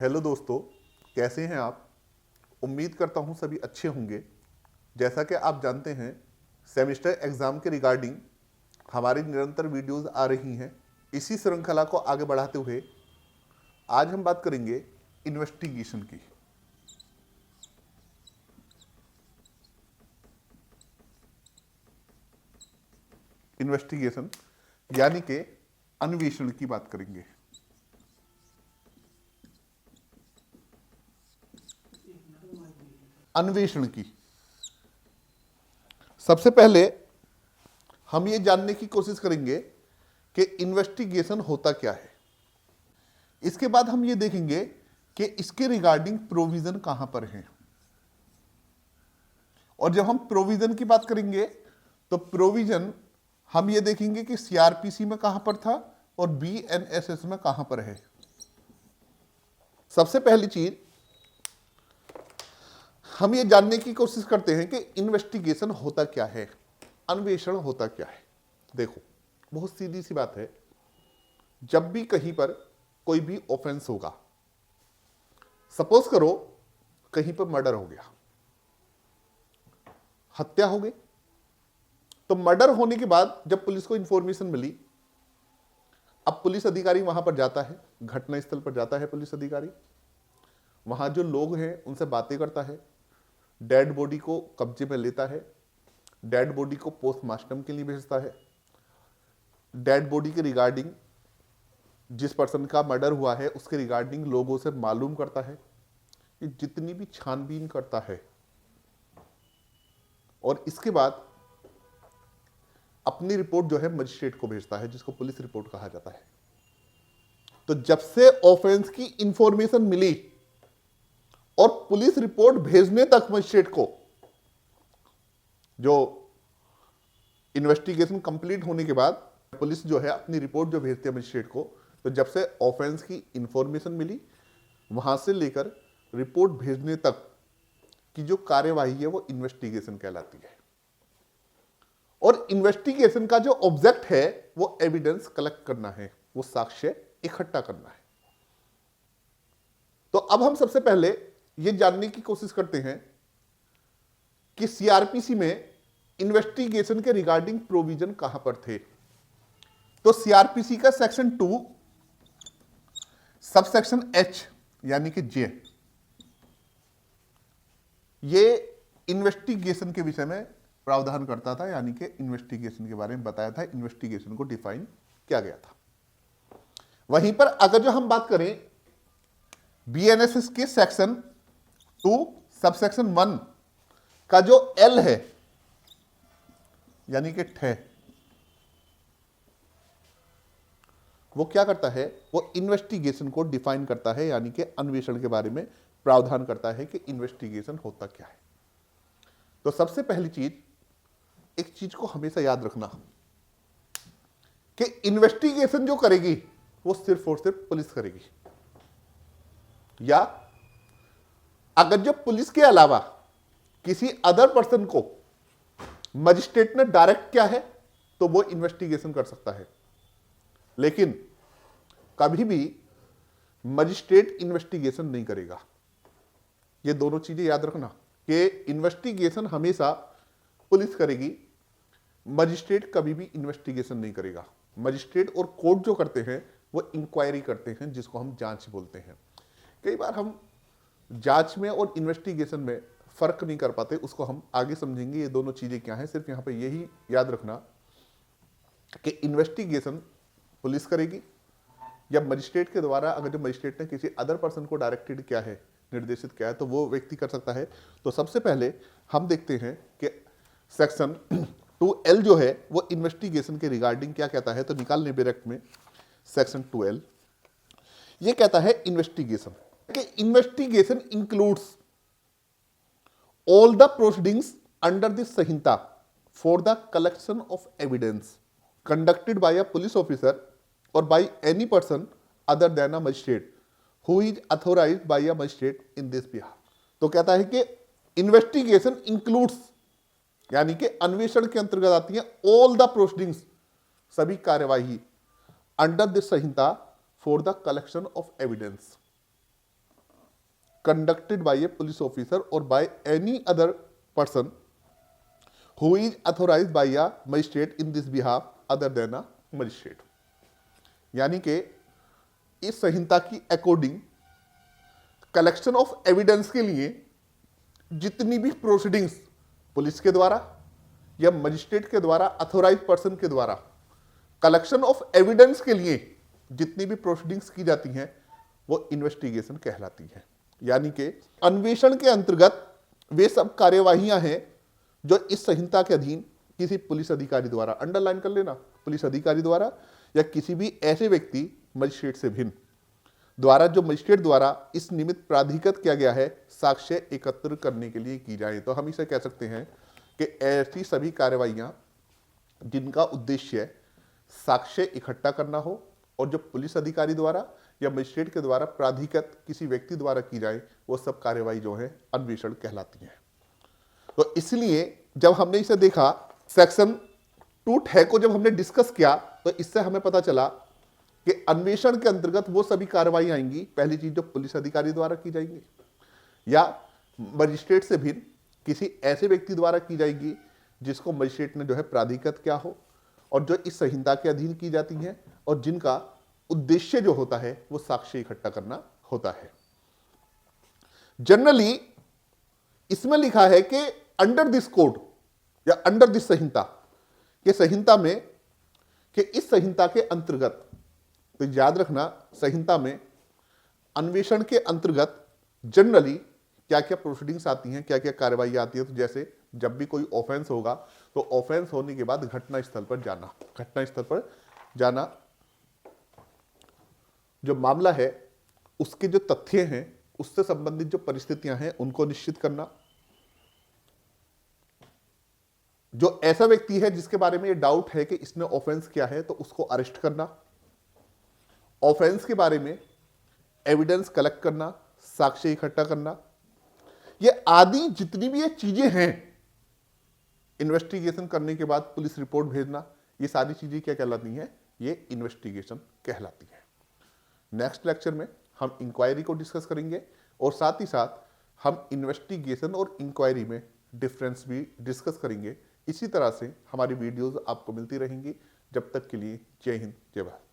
Hello दोस्तों, कैसे हैं आप। उम्मीद करता हूं सभी अच्छे होंगे। जैसा कि आप जानते हैं, सेमेस्टर एग्जाम के रिगार्डिंग हमारी निरंतर वीडियोस आ रही हैं। इसी श्रृंखला को आगे बढ़ाते हुए आज हम बात करेंगे इन्वेस्टिगेशन की। इन्वेस्टिगेशन यानी कि अन्वेषण की बात करेंगे। अन्वेषण की सबसे पहले हम ये जानने की कोशिश करेंगे कि इन्वेस्टिगेशन होता क्या है। इसके बाद हम ये देखेंगे कि इसके रिगार्डिंग प्रोविजन कहां पर है। और जब हम प्रोविजन की बात करेंगे तो प्रोविजन हम ये देखेंगे कि सीआरपीसी में कहां पर था और बीएनएसएस में कहां पर है। सबसे पहली चीज हम ये जानने की कोशिश करते हैं कि इन्वेस्टिगेशन होता क्या है, अन्वेषण होता क्या है। देखो, बहुत सीधी सी बात है। जब भी कहीं पर कोई भी ऑफेंस होगा, सपोज करो कहीं पर मर्डर हो गया, हत्या हो गई, तो मर्डर होने के बाद जब पुलिस को इंफॉर्मेशन मिली, अब पुलिस अधिकारी वहां पर जाता है, घटनास्थल पर जाता है पुलिस अधिकारी, वहां जो लोग हैं उनसे बातें करता है, डेड बॉडी को कब्जे में लेता है, डेड बॉडी को पोस्टमार्टम के लिए भेजता है, डेड बॉडी के रिगार्डिंग जिस पर्सन का मर्डर हुआ है उसके रिगार्डिंग लोगों से मालूम करता है, ये जितनी भी छानबीन करता है और इसके बाद अपनी रिपोर्ट जो है मजिस्ट्रेट को भेजता है, जिसको पुलिस रिपोर्ट कहा जाता है। तो जब से ऑफेंस की इंफॉर्मेशन मिली और पुलिस रिपोर्ट भेजने तक मजिस्ट्रेट को, जो इन्वेस्टिगेशन कंप्लीट होने के बाद पुलिस जो है अपनी रिपोर्ट जो भेजती है मजिस्ट्रेट को, तो जब से ऑफेंस की इंफॉर्मेशन मिली वहां से लेकर रिपोर्ट भेजने तक की जो कार्यवाही है वो इन्वेस्टिगेशन कहलाती है। और इन्वेस्टिगेशन का जो ऑब्जेक्ट है वो एविडेंस कलेक्ट करना है, वो साक्ष्य इकट्ठा करना है। तो अब हम सबसे पहले ये जानने की कोशिश करते हैं कि सीआरपीसी में इन्वेस्टिगेशन के रिगार्डिंग प्रोविजन कहां पर थे। तो सीआरपीसी का सेक्शन 2 सबसेक्शन एच यानी कि जे, ये इन्वेस्टिगेशन के विषय में प्रावधान करता था, यानी कि इन्वेस्टिगेशन के बारे में बताया था, इन्वेस्टिगेशन को डिफाइन किया गया था। वहीं पर अगर जो हम बात करें बीएनएसएस के सेक्शन 2 सबसेक्शन 1 का जो एल है यानी कि ठे, वो क्या करता है, वो इन्वेस्टिगेशन को डिफाइन करता है, यानी कि अन्वेषण के बारे में प्रावधान करता है कि इन्वेस्टिगेशन होता क्या है। तो सबसे पहली चीज, एक चीज को हमेशा याद रखना कि इन्वेस्टिगेशन जो करेगी वो सिर्फ और सिर्फ पुलिस करेगी, या अगर जो पुलिस के अलावा किसी अदर पर्सन को मजिस्ट्रेट ने डायरेक्ट किया है तो वो इन्वेस्टिगेशन कर सकता है। लेकिन कभी भी मजिस्ट्रेट इन्वेस्टिगेशन नहीं करेगा। ये दोनों चीजें याद रखना कि इन्वेस्टिगेशन हमेशा पुलिस करेगी, मजिस्ट्रेट कभी भी इन्वेस्टिगेशन नहीं करेगा। मजिस्ट्रेट और कोर्ट जो करते हैं वो इंक्वायरी करते हैं, जिसको हम जांच बोलते हैं। कई बार हम जांच में और इन्वेस्टिगेशन में फर्क नहीं कर पाते, उसको हम आगे समझेंगे ये दोनों चीजें क्या हैं। सिर्फ यहां पे यही याद रखना कि इन्वेस्टिगेशन पुलिस करेगी या मजिस्ट्रेट के द्वारा, अगर जो मजिस्ट्रेट ने किसी अदर पर्सन को डायरेक्टेड किया है, निर्देशित किया है, तो वो व्यक्ति कर सकता है। तो सबसे पहले हम देखते हैं कि सेक्शन 2L जो है वो इन्वेस्टिगेशन के रिगार्डिंग क्या कहता है। तो निकालने ब्रैकेट में सेक्शन 2L ये कहता है इन्वेस्टिगेशन कि investigation includes all the proceedings under the Sanhita for the collection of evidence conducted by a police officer और by any person other than a magistrate who is authorized by a magistrate in this behalf. तो कहता है कि investigation includes, यानी कि अन्वेषण के अंतर्गत आती है ऑल द प्रोसीडिंग्स, सभी कार्यवाही under the Sanhita for the collection of evidence, conducted by a police officer or by any other person who is authorized by a magistrate in this behalf other than a magistrate। यानी कि इस संहिता की according collection of evidence के लिए जितनी भी proceedings police के द्वारा या मजिस्ट्रेट के द्वारा अथोराइज पर्सन के द्वारा कलेक्शन ऑफ एविडेंस के लिए जितनी भी प्रोसीडिंग्स की जाती हैं वो इन्वेस्टिगेशन कहलाती है। यानी कि अन्वेषण के अंतर्गत वे सब कार्यवाहियां हैं जो इस संहिता के अधीन किसी पुलिस अधिकारी द्वारा, अंडरलाइन कर लेना, पुलिस अधिकारी द्वारा या किसी भी ऐसे व्यक्ति मजिस्ट्रेट से भिन्न द्वारा जो मजिस्ट्रेट द्वारा इस निमित्त प्राधिकृत किया गया है साक्ष्य एकत्र करने के लिए की जाए। तो हम इसे कह सकते हैं कि ऐसी सभी कार्यवाहियां जिनका उद्देश्य साक्ष्य इकट्ठा करना हो और जो पुलिस अधिकारी द्वारा या मजिस्ट्रेट के द्वारा प्राधिकृत किसी व्यक्ति द्वारा की जाए वो सब कार्यवाही जो है अन्वेषण कहलाती है। तो इसलिए जब हमने इसे देखा, सेक्शन 2 को जब हमने डिस्कस किया तो इससे हमें पता चला कि अन्वेषण के अंतर्गत वो सभी कार्रवाई आएंगी, पहली चीज जो पुलिस अधिकारी द्वारा की जाएंगी या मजिस्ट्रेट से भिन्न किसी ऐसे व्यक्ति द्वारा की जाएगी जिसको मजिस्ट्रेट ने जो है प्राधिकृत किया हो और जो इस संहिता के अधीन की जाती हैं और जिनका उद्देश्य जो होता है वो साक्ष्य इकट्ठा करना होता है। जनरली इसमें लिखा है कि अंडर दिस कोड या अंडर दिस संहिता के संहिता में कि इस संहिता के अंतर्गत, तो याद रखना संहिता में अन्वेषण के अंतर्गत जनरली क्या क्या प्रोसीडिंग्स आती हैं, क्या क्या कार्रवाई आती है। तो जैसे जब भी कोई ऑफेंस होगा तो ऑफेंस होने के बाद घटनास्थल पर जाना, घटनास्थल पर जाना, जो मामला है उसके जो तथ्य हैं उससे संबंधित जो परिस्थितियां हैं उनको निश्चित करना, जो ऐसा व्यक्ति है जिसके बारे में ये डाउट है कि इसने ऑफेंस किया है तो उसको अरेस्ट करना, ऑफेंस के बारे में एविडेंस कलेक्ट करना, साक्ष्य इकट्ठा करना, ये आदि जितनी भी ये चीजें हैं, इन्वेस्टिगेशन करने के बाद पुलिस रिपोर्ट भेजना, ये सारी चीजें क्या कहलाती हैं, ये इन्वेस्टिगेशन कहलाती है। नेक्स्ट लेक्चर में हम इंक्वायरी को डिस्कस करेंगे और साथ ही साथ हम इन्वेस्टिगेशन और इंक्वायरी में डिफरेंस भी डिस्कस करेंगे। इसी तरह से हमारी वीडियोस आपको मिलती रहेंगी। जब तक के लिए जय हिंद, जय भारत।